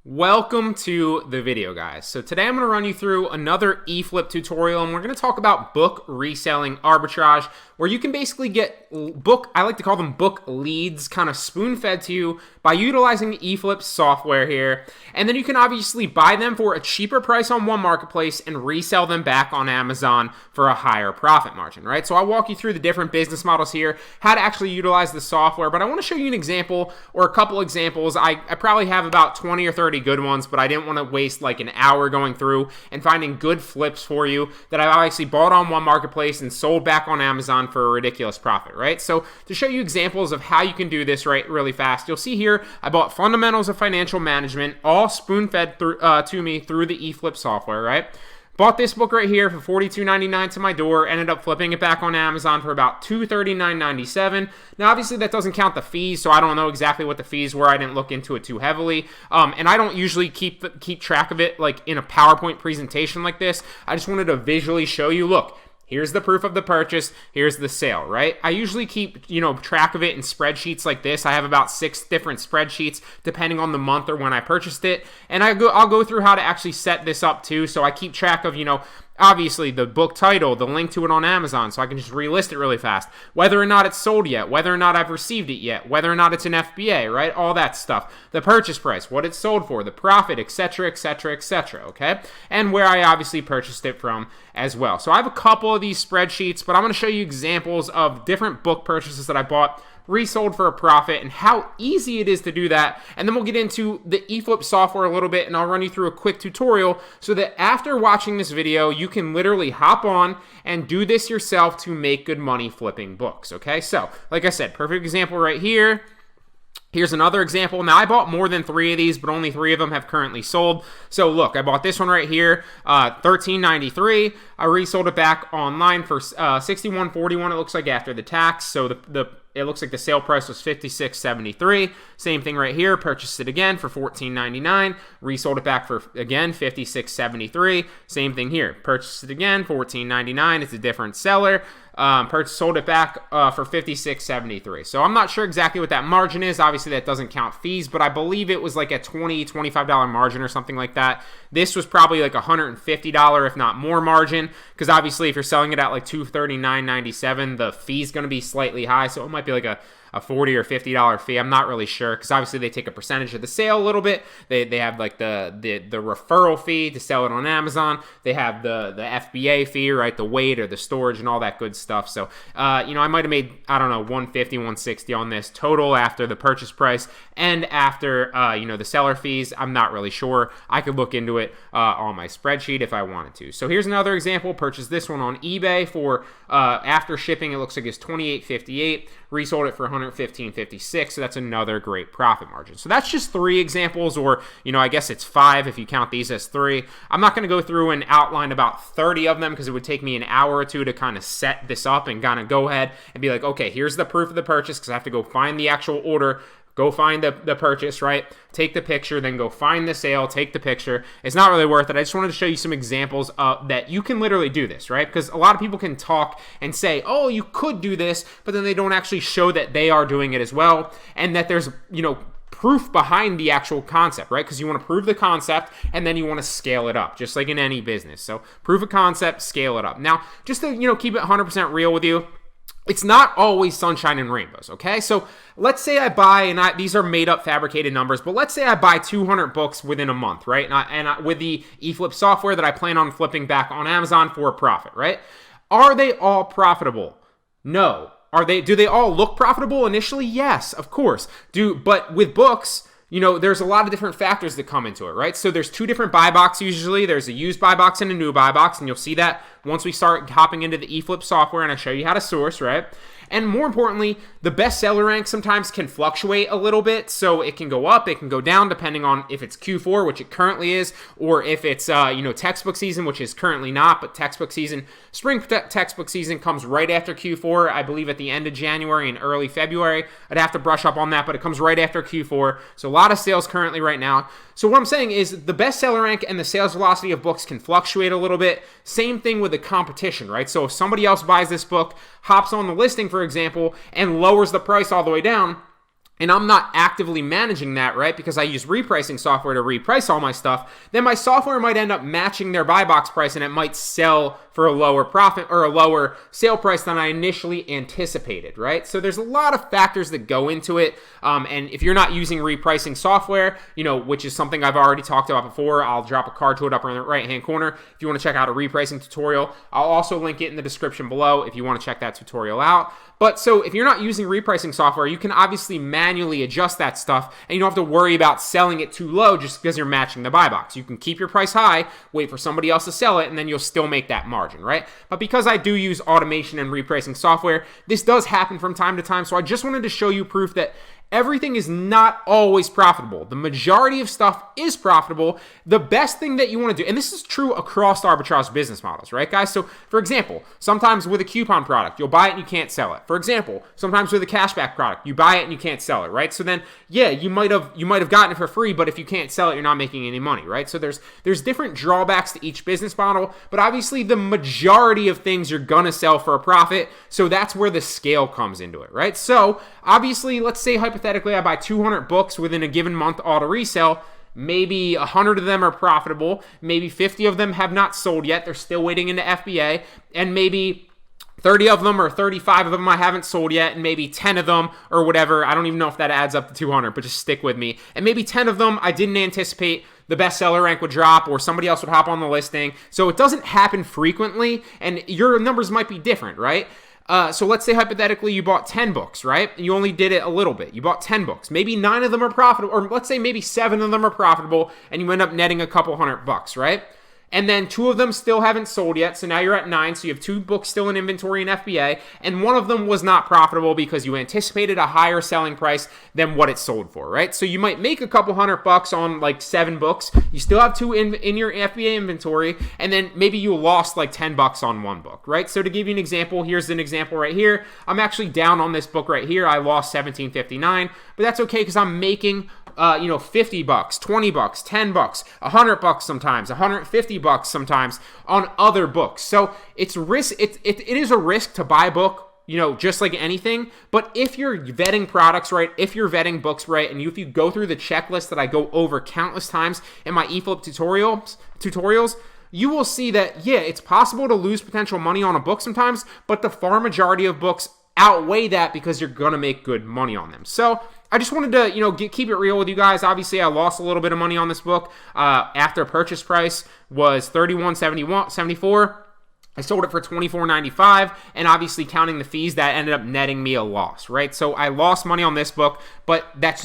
Welcome to the video, guys. So today I'm going to run you through another eFlip tutorial, and we're going to talk about book reselling arbitrage, where you can basically get I like to call them book leads, kind of spoon-fed to you by utilizing eFlip software here. And then you can obviously buy them for a cheaper price on one marketplace and resell them back on Amazon for a higher profit margin, right? So I'll walk you through the different business models here, how to actually utilize the software, but I want to show you an example or a couple examples. I probably have about 20 or 30 good ones, but I didn't want to waste like an hour going through and finding good flips for you that I obviously bought on one marketplace and sold back on Amazon for a ridiculous profit, right? So to show you examples of how you can do this really fast, you'll see here I bought Fundamentals of Financial Management, all spoon-fed to me through the eFlip software, right? Bought this book right here for $42.99 to my door, ended up flipping it back on Amazon for about $239.97. Now, obviously, that doesn't count the fees, so I don't know exactly what the fees were. I didn't look into it too heavily, and I don't usually keep track of it like in a PowerPoint presentation like this. I just wanted to visually show you, look, here's the proof of the purchase. Here's the sale, right? I usually keep, track of it in spreadsheets like this. I have about 6 different spreadsheets depending on the month or when I purchased it. And I'll go through how to actually set this up too. So I keep track of, obviously the book title, the link to it on Amazon, so I can just relist it really fast. Whether or not it's sold yet, whether or not I've received it yet, whether or not it's an FBA, right? All that stuff. The purchase price, what it's sold for, the profit, etc., etc., etc., okay? And where I obviously purchased it from as well. So I have a couple of these spreadsheets, but I'm going to show you examples of different book purchases that I bought, resold for a profit, and how easy it is to do that. And then we'll get into the eFlip software a little bit, and I'll run you through a quick tutorial so that after watching this video, you can literally hop on and do this yourself to make good money flipping books, okay? So, like I said, perfect example right here. Here's another example. Now, I bought more than 3 of these, but only 3 of them have currently sold. So, look, I bought this one right here, $13.93. I resold it back online for $61.41, it looks like, after the tax. So, it looks like the sale price was $56.73. Same thing right here. Purchased it again for $14.99. Resold it back for, again, $56.73. Same thing here. Purchased it again, $14.99. It's a different seller. Sold it back for $56.73. So I'm not sure exactly what that margin is. Obviously, that doesn't count fees, but I believe it was like a $20, $25 margin or something like that. This was probably like $150, if not more margin, because obviously if you're selling it at like $239.97, the fee's going to be slightly high, so it might be like a $40 or $50 fee. I'm not really sure, because obviously they take a percentage of the sale a little bit. They have like the referral fee to sell it on Amazon. They have the FBA fee, right? The weight or the storage and all that good stuff. So, I might have made, I don't know, $150, $160 on this total after the purchase price and after, the seller fees. I'm not really sure. I could look into it on my spreadsheet if I wanted to. So here's another example. Purchased this one on eBay for, after shipping, it looks like it's $28.58. Resold it for $115.56, so that's another great profit margin. So that's just 3 examples, or, I guess it's 5 if you count these as 3. I'm not going to go through and outline about 30 of them because it would take me an hour or 2 to kind of set this up and kind of go ahead and be like, okay, here's the proof of the purchase, because I have to go find the actual order, go find the purchase, right? Take the picture, then go find the sale, take the picture. It's not really worth it. I just wanted to show you some examples that you can literally do this, right? Because a lot of people can talk and say, oh, you could do this, but then they don't actually show that they are doing it as well, and that there's, proof behind the actual concept, right? Because you want to prove the concept and then you want to scale it up, just like in any business. So prove a concept, scale it up. Now, just to, keep it 100% real with you, it's not always sunshine and rainbows, okay? So let's say I buy, and these are made up fabricated numbers, but let's say I buy 200 books within a month, right? And with the eFlip software that I plan on flipping back on Amazon for a profit, right? Are they all profitable? No. Do they all look profitable initially? Yes, of course. But with books, there's a lot of different factors that come into it, right? So there's 2 different buy boxes usually. There's a used buy box and a new buy box, and you'll see that once we start hopping into the eFlip software and I show you how to source, right? And more importantly, the bestseller rank sometimes can fluctuate a little bit. So it can go up, it can go down depending on if it's Q4, which it currently is, or if it's, textbook season, which is currently not, but textbook season, spring textbook season comes right after Q4, I believe at the end of January and early February. I'd have to brush up on that, but it comes right after Q4. So a lot of sales currently right now. So what I'm saying is the bestseller rank and the sales velocity of books can fluctuate a little bit. Same thing with the competition, right? So if somebody else buys this book, hops on the listing, for example, and lowers the price all the way down, and I'm not actively managing that, right, because I use repricing software to reprice all my stuff, then my software might end up matching their buy box price and it might sell for a lower profit or a lower sale price than I initially anticipated, right? So there's a lot of factors that go into it. And if you're not using repricing software, which is something I've already talked about before, I'll drop a card to it up in the right-hand corner if you want to check out a repricing tutorial. I'll also link it in the description below if you want to check that tutorial out. But so if you're not using repricing software, you can obviously manually adjust that stuff, and you don't have to worry about selling it too low just because you're matching the buy box. You can keep your price high, wait for somebody else to sell it, and then you'll still make that margin, right? But because I do use automation and repricing software, this does happen from time to time. So I just wanted to show you proof that everything is not always profitable. The majority of stuff is profitable. The best thing that you want to do, and this is true across arbitrage business models, right, guys? So, for example, sometimes with a coupon product, you'll buy it and you can't sell it. For example, sometimes with a cashback product, you buy it and you can't sell it, right? So then, yeah, you might have gotten it for free, but if you can't sell it, you're not making any money, right? So there's different drawbacks to each business model, but obviously the majority of things you're gonna sell for a profit. So that's where the scale comes into it, right? So obviously, let's say hypothetically I buy 200 books within a given month auto resell. Maybe 100 of them are profitable. Maybe 50 of them have not sold yet. They're still waiting into FBA. And maybe 30 of them or 35 of them I haven't sold yet, and maybe 10 of them or whatever. I don't even know if that adds up to 200, but just stick with me. And maybe 10 of them I didn't anticipate the bestseller rank would drop or somebody else would hop on the listing. So it doesn't happen frequently, and your numbers might be different, right? So let's say hypothetically you bought 10 books, right? And you only did it a little bit. You bought 10 books. Maybe 9 of them are profitable, or let's say maybe 7 of them are profitable, and you end up netting a couple $100, right? And then 2 of them still haven't sold yet, so now you're at 9, so you have 2 books still in inventory in FBA, and 1 of them was not profitable because you anticipated a higher selling price than what it sold for, right? So you might make a couple $100 on like 7 books, you still have 2 in your FBA inventory, and then maybe you lost like $10 on 1 book, right? So to give you an example, here's an example right here. I'm actually down on this book right here. I lost $17.59, but that's okay because I'm making $50, $20, $10, $100 sometimes, $150 sometimes on other books. So it's risk. It is a risk to buy a book, just like anything. But if you're vetting products right, if you're vetting books right, and if you go through the checklist that I go over countless times in my eFlip tutorials, you will see that, yeah, it's possible to lose potential money on a book sometimes, but the far majority of books outweigh that because you're going to make good money on them. So I just wanted to, keep it real with you guys. Obviously, I lost a little bit of money on this book after purchase price was $31.74. I sold it for $24.95, and obviously counting the fees, that ended up netting me a loss, right? So I lost money on this book, but that's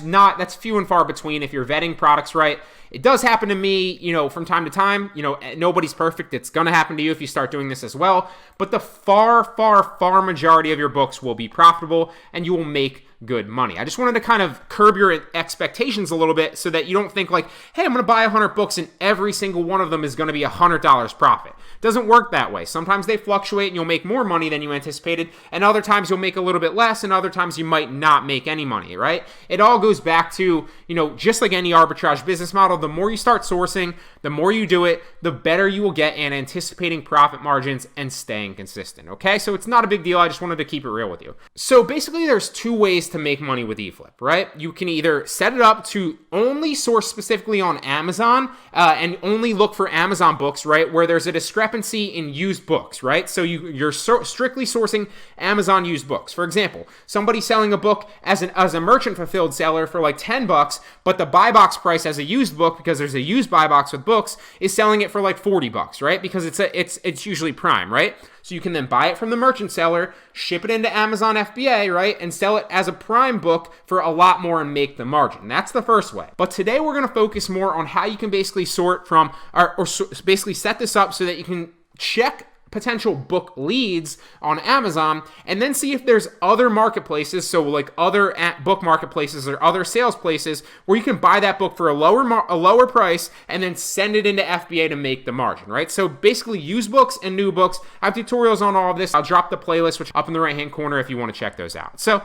few and far between if you're vetting products right. It does happen to me, from time to time. Nobody's perfect. It's going to happen to you if you start doing this as well. But the far, far, far majority of your books will be profitable, and you will make good money. I just wanted to kind of curb your expectations a little bit so that you don't think like, hey, I'm going to buy 100 books and every single one of them is going to be $100 profit. It doesn't work that way. Sometimes they fluctuate and you'll make more money than you anticipated, and other times you'll make a little bit less, and other times you might not make any money, right? It all goes back to, just like any arbitrage business model, the more you start sourcing, the more you do it, the better you will get in anticipating profit margins and staying consistent, okay? So it's not a big deal. I just wanted to keep it real with you. So basically there's 2 ways to make money with eFlip, right? You can either set it up to only source specifically on Amazon and only look for Amazon books, right, where there's a discrepancy in used books, right? So you're strictly sourcing Amazon used books. For example, somebody selling a book as a merchant fulfilled seller for like $10, but the buy box price as a used book, because there's a used buy box with books, is selling it for like $40, right? Because it's usually prime, right? So you can then buy it from the merchant seller, ship it into Amazon FBA, right, and sell it as a prime book for a lot more and make the margin. That's the first way. But today we're going to focus more on how you can basically sort from, or basically set this up so that you can check potential book leads on Amazon and then see if there's other marketplaces, so like other book marketplaces or other sales places where you can buy that book for a lower price and then send it into FBA to make the margin, right? So basically used books and new books. I have tutorials on all of this. I'll drop the playlist which up in the right hand corner if you want to check those out. So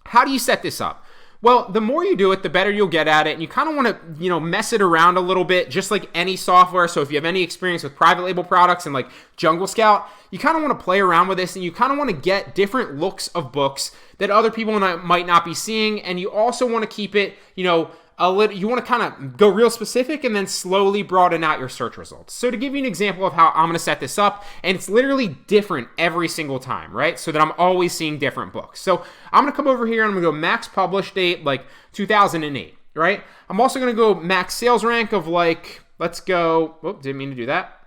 how do you set this up? Well, the more you do it, the better you'll get at it. And you kind of want to, mess it around a little bit, just like any software. So if you have any experience with private label products and like Jungle Scout, you kind of want to play around with this, and you kind of want to get different looks of books that other people might not be seeing. And you also want to keep it, you want to kind of go real specific and then slowly broaden out your search results. So to give you an example of how I'm going to set this up, and it's literally different every single time, right? So that I'm always seeing different books. So I'm going to come over here and I'm going to go max publish date, like 2008, right? I'm also going to go max sales rank of like, let's go, didn't mean to do that.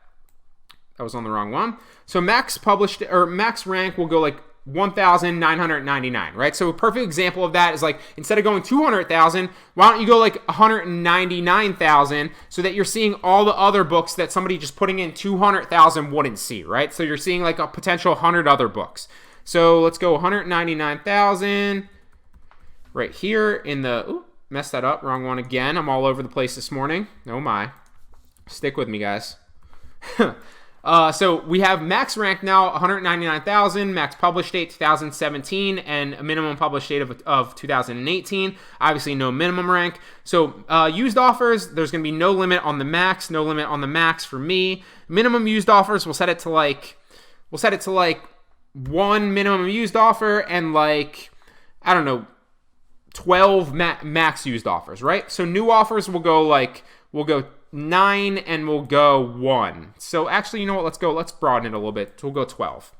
That was on the wrong one. So max published, or max rank will go like 1,999, right? So a perfect example of that is like, instead of going 200,000, why don't you go like 199,000 so that you're seeing all the other books that somebody just putting in 200,000 wouldn't see, right? So you're seeing like a potential 100 other books. So let's go 199,000 right here in the, messed that up, wrong one again. I'm all over the place this morning. Oh my. Stick with me, guys. So we have max rank now 199,000, max publish date 2017, and a minimum publish date of 2018. Obviously no minimum rank. So used offers, there's going to be no limit on the max, no limit on the max for me. Minimum used offers, we'll set it to like one minimum used offer and like, I don't know, 12 max used offers, right? So new offers will go 9 and we'll go 1. So actually, you know what? Let's broaden it a little bit. We'll go 12.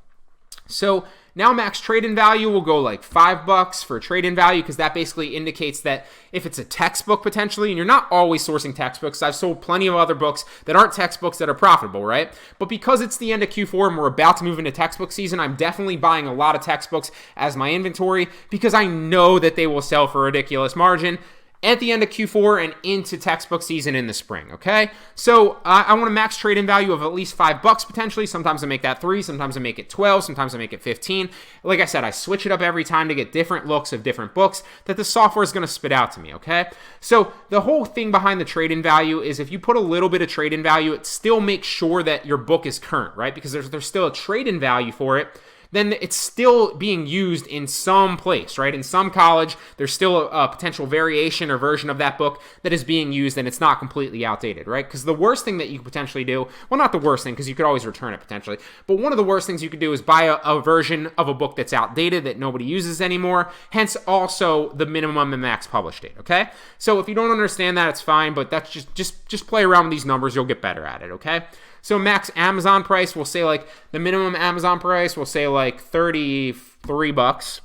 So now max trade-in value will go like $5 for trade-in value, because that basically indicates that if it's a textbook potentially, and you're not always sourcing textbooks. I've sold plenty of other books that aren't textbooks that are profitable, right? But because it's the end of Q4 and we're about to move into textbook season, I'm definitely buying a lot of textbooks as my inventory because I know that they will sell for a ridiculous margin at the end of Q4 and into textbook season in the spring, okay? So I want a max trade-in value of at least $5 potentially. Sometimes I make that 3, sometimes I make it 12, sometimes I make it 15. Like I said, I switch it up every time to get different looks of different books that the software is going to spit out to me, okay? So the whole thing behind the trade-in value is if you put a little bit of trade-in value, it still makes sure that your book is current, right? Because there's still a trade-in value for it. Then it's still being used in some place, right? In some college, there's still a potential variation or version of that book that is being used, and it's not completely outdated, right? Because the worst thing that you could potentially do, well, not the worst thing, because you could always return it potentially, but one of the worst things you could do is buy a version of a book that's outdated that nobody uses anymore, hence also the minimum and max publish date, okay? So if you don't understand that, it's fine, but that's just play around with these numbers, you'll get better at it, okay? So max Amazon price, we'll say like the minimum Amazon price, we'll say like $33.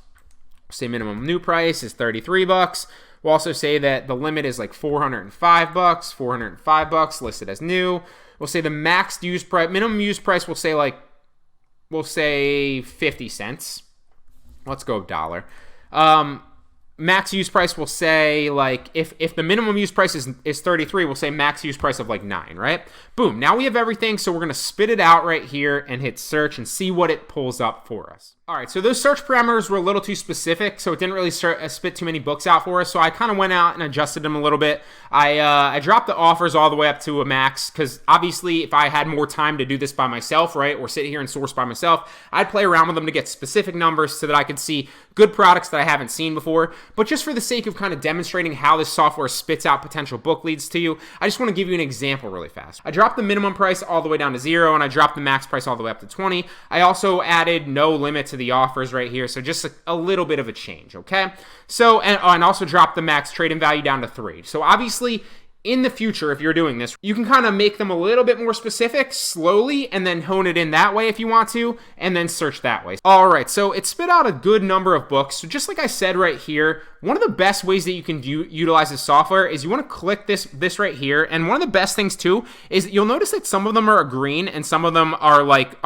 Say minimum new price is $33. We'll also say that the limit is like $405, $405 listed as new. We'll say the max used price, minimum used price, we'll say 50 cents. Let's go $1. Max use price will say like if the minimum use price is 33, we'll say max use price of like 9, right? Boom. Now we have everything, so we're gonna spit it out right here and hit search and see what it pulls up for us. All right, so those search parameters were a little too specific, so it didn't really spit too many books out for us. So I kind of went out and adjusted them a little bit. I dropped the offers all the way up to a max because obviously if I had more time to do this by myself, right, or sit here and source by myself, I'd play around with them to get specific numbers so that I could see good products that I haven't seen before. But just for the sake of kind of demonstrating how this software spits out potential book leads to you, I just want to give you an example really fast. I dropped the minimum price all the way down to 0, and I dropped the max price all the way up to 20. I also added no limit to the offers right here, so just a little bit of a change, okay? So, and also dropped the max trade-in value down to 3. So obviously, in the future, if you're doing this, you can kind of make them a little bit more specific slowly and then hone it in that way if you want to, and then search that way. All right, so it spit out a good number of books. So just like I said right here, one of the best ways that you can utilize this software is you want to click this right here. And one of the best things too is you'll notice that some of them are green and some of them are like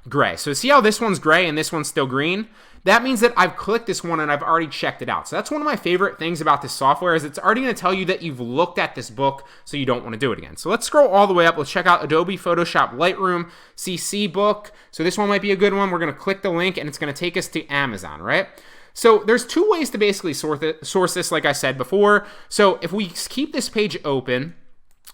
gray. So see how this one's gray and this one's still green? That means that I've clicked this one and I've already checked it out. So that's one of my favorite things about this software is it's already going to tell you that you've looked at this book, so you don't want to do it again. So let's scroll all the way up. Let's check out Adobe Photoshop Lightroom CC book. So this one might be a good one. We're going to click the link and it's going to take us to Amazon, right? So there's two ways to basically source this, like I said before. So if we keep this page open,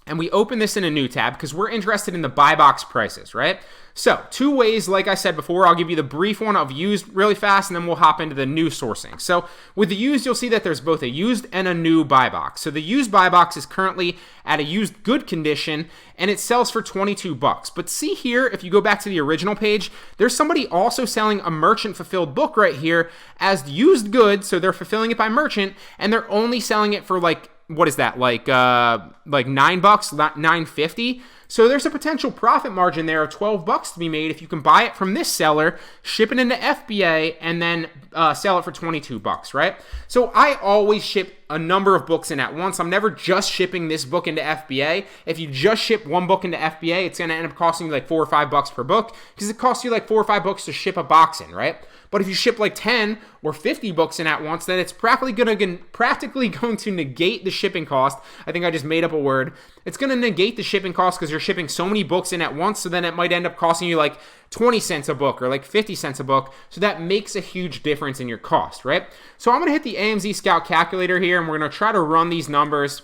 and we open this in a new tab because we're interested in the buy box prices, right? So 2 ways, like I said before. I'll give you the brief one of used really fast, and then we'll hop into the new sourcing. So with the used, you'll see that there's both a used and a new buy box. So the used buy box is currently at a used good condition, and it sells for 22 bucks. But see here, if you go back to the original page, there's somebody also selling a merchant fulfilled book right here as used good. So they're fulfilling it by merchant, and they're only selling it for like, what is that, like $9, $9.50. So there's a potential profit margin there of 12 bucks to be made if you can buy it from this seller, ship it into FBA, and then sell it for 22 bucks, right? So I always ship a number of books in at once. I'm never just shipping this book into FBA. If you just ship one book into FBA, it's going to end up costing you like 4 or 5 bucks per book because it costs you like 4 or 5 bucks to ship a box in, right? But if you ship like 10 or 50 books in at once, then it's practically going to negate the shipping cost. I think I just made up a word. It's going to negate the shipping cost because you're shipping so many books in at once, so then it might end up costing you like 20 cents a book or like 50 cents a book. So that makes a huge difference in your cost, right? So I'm going to hit the AMZ Scout calculator here, and we're going to try to run these numbers.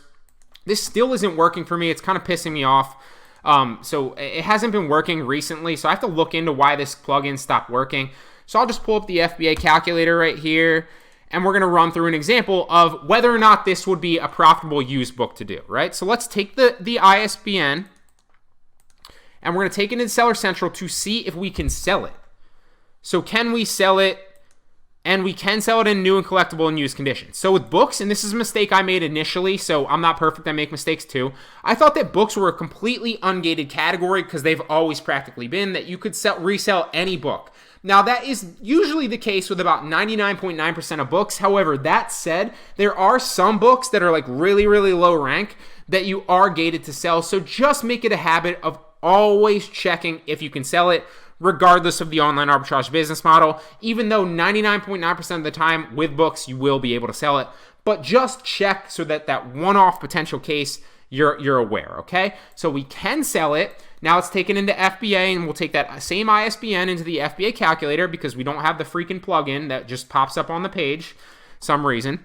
This still isn't working for me. It's kind of pissing me off. So it hasn't been working recently, so I have to look into why this plugin stopped working. So I'll just pull up the FBA calculator right here, and we're going to run through an example of whether or not this would be a profitable used book to do, right? So let's take the ISBN, and we're going to take it into Seller Central to see if we can sell it. So can we sell it? And we can sell it in new and collectible and used condition. So with books, and this is a mistake I made initially, so I'm not perfect, I make mistakes too. I thought that books were a completely ungated category because they've always practically been that you could resell any book. Now, that is usually the case with about 99.9% of books. However, that said, there are some books that are like really, really low rank that you are gated to sell. So just make it a habit of always checking if you can sell it, regardless of the online arbitrage business model. Even though 99.9% of the time with books, you will be able to sell it. But just check so that that one-off potential case, you're aware, okay? So we can sell it. Now it's taken into FBA, and we'll take that same ISBN into the FBA calculator because we don't have the freaking plugin that just pops up on the page some reason.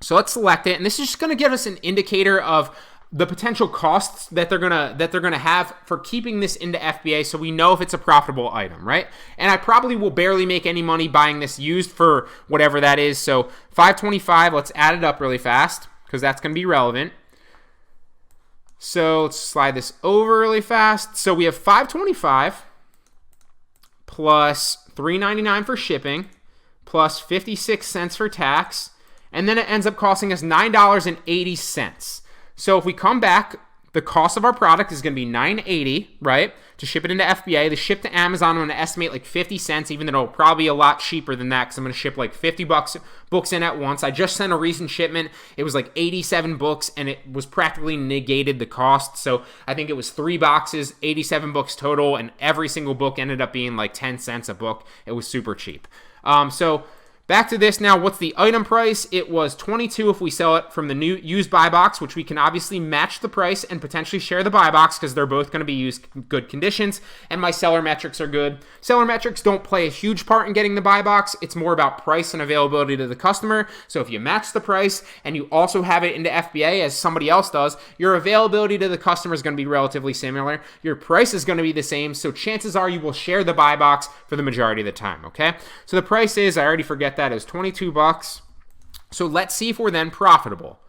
So let's select it, and this is just going to give us an indicator of the potential costs that they're gonna have for keeping this into FBA, so we know if it's a profitable item, right? And I probably will barely make any money buying this used for whatever that is. So $525. Let's add it up really fast because that's gonna be relevant. So let's slide this over really fast. So we have $525 plus $3.99 for shipping plus 56 cents for tax, and then it ends up costing us $9.80. So if we come back, the cost of our product is going to be $9.80, right, to ship it into FBA. The ship to Amazon, I'm going to estimate like 50 cents, even though it'll probably be a lot cheaper than that because I'm going to ship like 50 books in at once. I just sent a recent shipment. It was like 87 books, and it was practically negated the cost. So I think it was 3 boxes, 87 books total, and every single book ended up being like 10 cents a book. It was super cheap. So back to this now. What's the item price? It was $22 if we sell it from the new used buy box, which we can obviously match the price and potentially share the buy box because they're both going to be used good conditions, and my seller metrics are good. Seller metrics don't play a huge part in getting the buy box. It's more about price and availability to the customer. So if you match the price and you also have it into FBA as somebody else does, your availability to the customer is going to be relatively similar. Your price is going to be the same, so chances are you will share the buy box for the majority of the time, okay? So the price is, I already forget that, is 22 bucks. So let's see if we're then profitable.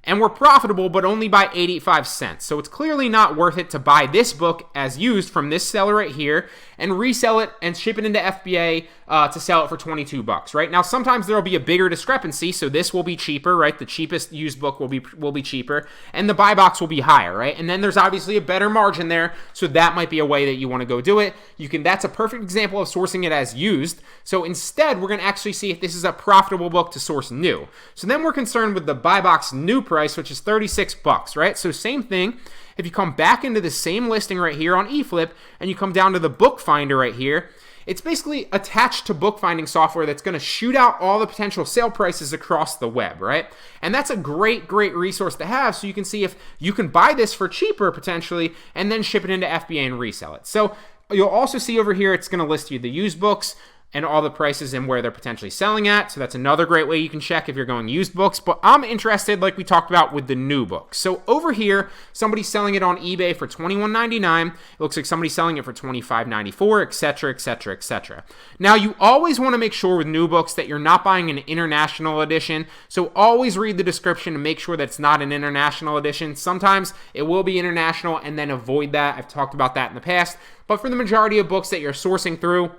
And we're profitable, but only by 85 cents. So it's clearly not worth it to buy this book as used from this seller right here and resell it and ship it into FBA to sell it for 22 bucks, right? Now, sometimes there'll be a bigger discrepancy, so this will be cheaper, right? The cheapest used book will be cheaper, and the buy box will be higher, right? And then there's obviously a better margin there, so that might be a way that you want to go do it. That's a perfect example of sourcing it as used. So instead, we're going to actually see if this is a profitable book to source new. So then we're concerned with the buy box new price, which is 36 bucks, right? So same thing. If you come back into the same listing right here on eFlip and you come down to the bookfinder right here, it's basically attached to bookfinding software that's going to shoot out all the potential sale prices across the web, right? And that's a great resource to have so you can see if you can buy this for cheaper potentially and then ship it into FBA and resell it. So you'll also see over here it's going to list you the used books, and all the prices and where they're potentially selling at. So that's another great way you can check if you're going used books. But I'm interested, like we talked about, with the new books. So over here, somebody's selling it on eBay for $21.99. It looks like somebody's selling it for $25.94, etc., etc., etc. Now, you always want to make sure with new books that you're not buying an international edition. So always read the description to make sure that it's not an international edition. Sometimes it will be international, and then avoid that. I've talked about that in the past. But for the majority of books that you're sourcing through,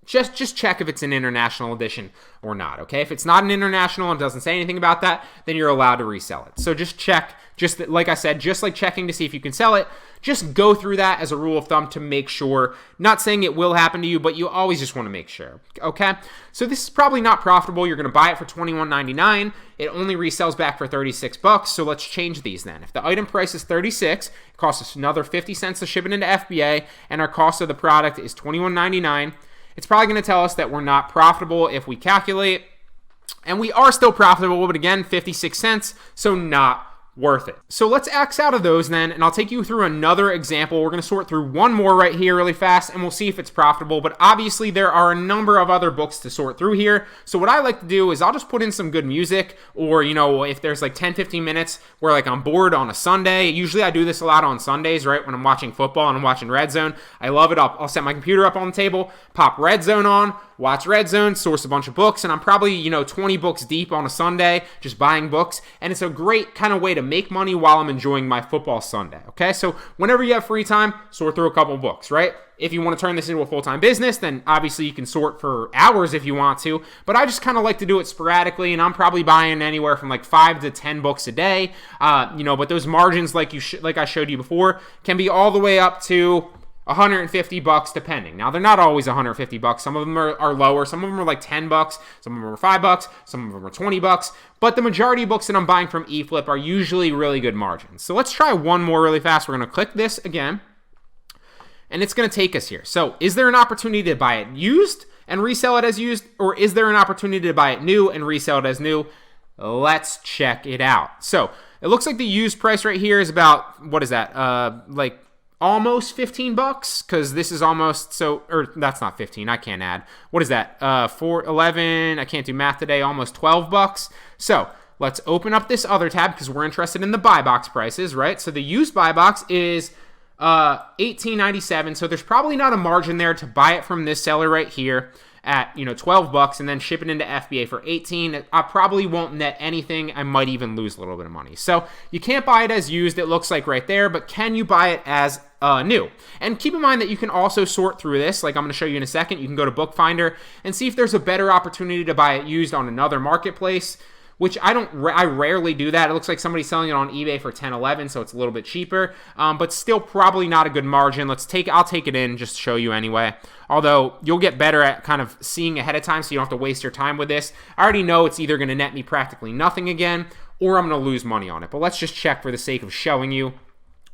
just check if it's an international edition or not, okay? If it's not an international and doesn't say anything about that, then you're allowed to resell it. So just check, just like I said, just like checking to see if you can sell it, just go through that as a rule of thumb to make sure. Not saying it will happen to you, but you always just want to make sure, okay? So this is probably not profitable. You're going to buy it for $21.99. It only resells back for $36, so let's change these then. If the item price is $36, it costs us another 50 cents to ship it into FBA, and our cost of the product is $21.99. It's probably going to tell us that we're not profitable if we calculate, and we are still profitable, but again, 56 cents, so not worth it. So let's X out of those then, and I'll take you through another example. We're going to sort through one more right here really fast, and we'll see if it's profitable, but obviously there are a number of other books to sort through here. So what I like to do is I'll just put in some good music, or, you know, if there's like 10-15 minutes where like I'm bored on a Sunday. Usually I do this a lot on Sundays, right, when I'm watching football and I'm watching Red Zone. I love it. I'll set my computer up on the table, pop Red Zone on, watch Red Zone, source a bunch of books, and I'm probably, you know, 20 books deep on a Sunday just buying books, and it's a great kind of way to make money while I'm enjoying my football Sunday, okay? So whenever you have free time, sort through a couple books, right? If you want to turn this into a full-time business, then obviously you can sort for hours if you want to, but I just kind of like to do it sporadically, and I'm probably buying anywhere from like 5 to 10 books a day, you know, but those margins, like I showed you before, can be all the way up to $150 depending. Now, they're not always $150. Some of them are lower. Some of them are like $10. Some of them are $5. Some of them are $20. But the majority of books that I'm buying from eFlip are usually really good margins. So let's try one more really fast. We're going to click this again, and it's going to take us here. So is there an opportunity to buy it used and resell it as used, or is there an opportunity to buy it new and resell it as new? Let's check it out. So it looks like the used price right here is about, what is that? Like almost $15, because this is almost, so, or that's not 15, I can't add. What is that? 411, I can't do math today, almost $12. So let's open up this other tab because we're interested in the buy box prices, right? So the used buy box is $18.97, so there's probably not a margin there to buy it from this seller right here at, you know, $12 and then ship it into FBA for $18. I probably won't net anything. I might even lose a little bit of money. So you can't buy it as used, it looks like right there, but can you buy it as new? And keep in mind that you can also sort through this, like I'm going to show you in a second. You can go to bookfinder and see if there's a better opportunity to buy it used on another marketplace, which I rarely do that. It looks like somebody's selling it on eBay for $10.11, so it's a little bit cheaper, but still probably not a good margin. I'll take it in just to show you anyway. Although you'll get better at kind of seeing ahead of time, so you don't have to waste your time with this. I already know it's either going to net me practically nothing again, or I'm going to lose money on it. But let's just check for the sake of showing you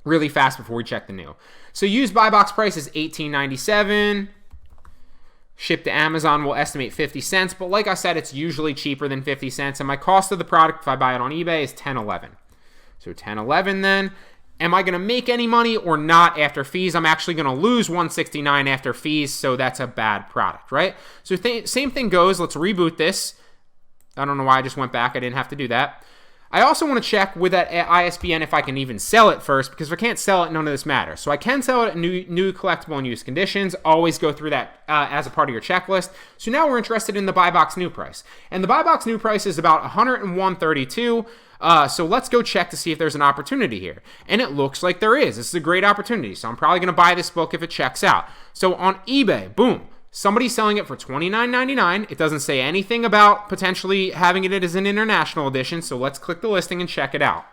really fast before we check the new. So used buy box price is $18.97. Shipped to Amazon will estimate 50 cents, but like I said, it's usually cheaper than 50 cents, and my cost of the product, if I buy it on eBay, is $10.11. So $10.11 then. Am I going to make any money or not after fees? I'm actually going to lose $169 after fees, so that's a bad product, right? So same thing goes. Let's reboot this. I don't know why I just went back. I didn't have to do that. I also want to check with that ISBN if I can even sell it first, because if I can't sell it, none of this matters. So I can sell it in new collectible and used conditions. Always go through that as a part of your checklist. So now we're interested in the buy box new price. And the buy box new price is about $101.32. So let's go check to see if there's an opportunity here. And it looks like there is. This is a great opportunity. So I'm probably going to buy this book if it checks out. So on eBay, boom. Somebody's selling it for $29.99. It doesn't say anything about potentially having it as an international edition, so let's click the listing and check it out.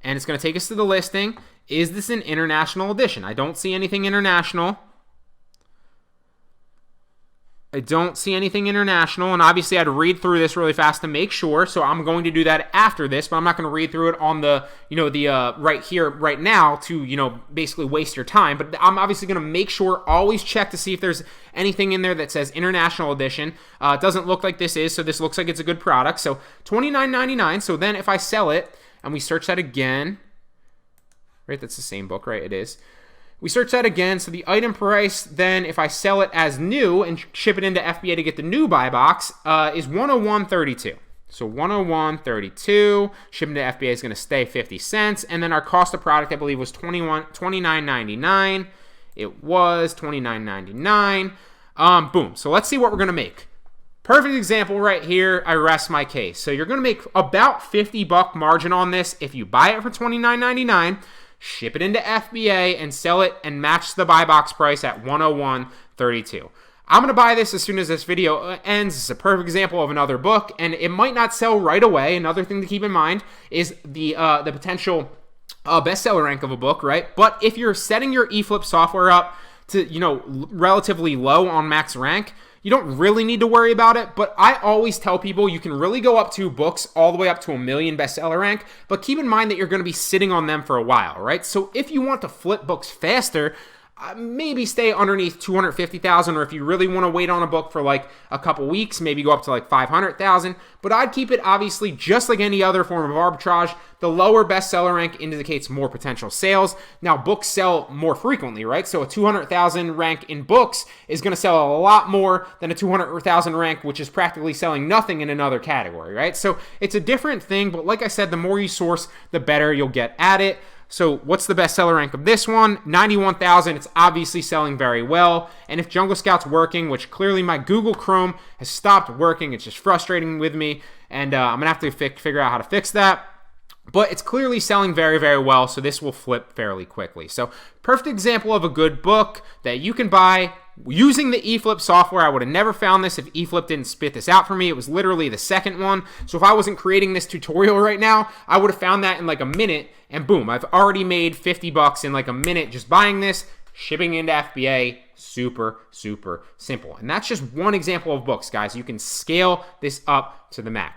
And it's going to take us to the listing. Is this an international edition? I don't see anything international. I don't see anything international, and obviously I had to read through this really fast to make sure, so I'm going to do that after this, but I'm not going to read through it on the, right here, right now to, basically waste your time, but I'm obviously going to make sure, always check to see if there's anything in there that says international edition. It doesn't look like this is, so this looks like it's a good product, so $29.99, so then if I sell it, and we search that again, right, that's the same book, right, it is. We search that again. So the item price, then if I sell it as new and ship it into FBA to get the new buy box, is 101.32. So 101.32. Shipping to FBA is going to stay 50 cents. And then our cost of product, I believe, was $29.99. It was $29.99. Boom. So let's see what we're going to make. Perfect example right here. I rest my case. So you're going to make about $50 margin on this if you buy it for $29.99. Ship it into FBA and sell it and match the buy box price at 101.32. I'm going to buy this as soon as this video ends. It's a perfect example of another book, and it might not sell right away. Another thing to keep in mind is the potential bestseller rank of a book, right? But if you're setting your eFlip software up to, relatively low on max rank, you don't really need to worry about it, but I always tell people you can really go up to books all the way up to 1 million bestseller rank, but keep in mind that you're going to be sitting on them for a while, right? So if you want to flip books faster, maybe stay underneath 250,000, or if you really want to wait on a book for like a couple weeks, maybe go up to like 500,000. But I'd keep it obviously just like any other form of arbitrage. The lower bestseller rank indicates more potential sales. Now books sell more frequently, right? So a 200,000 rank in books is going to sell a lot more than a 200,000 rank, which is practically selling nothing in another category, right? So it's a different thing, but like I said, the more you source, the better you'll get at it. So what's the bestseller rank of this one? 91,000. It's obviously selling very well. And if Jungle Scout's working, which clearly my Google Chrome has stopped working, it's just frustrating with me, and I'm going to have to figure out how to fix that. But it's clearly selling very, very well, so this will flip fairly quickly. So perfect example of a good book that you can buy using the eFlip software. I would have never found this if eFlip didn't spit this out for me. It was literally the second one. So if I wasn't creating this tutorial right now, I would have found that in like a minute, and boom, I've already made $50 in like a minute just buying this, shipping into FBA. Super, super simple. And that's just one example of books, guys. You can scale this up to the max.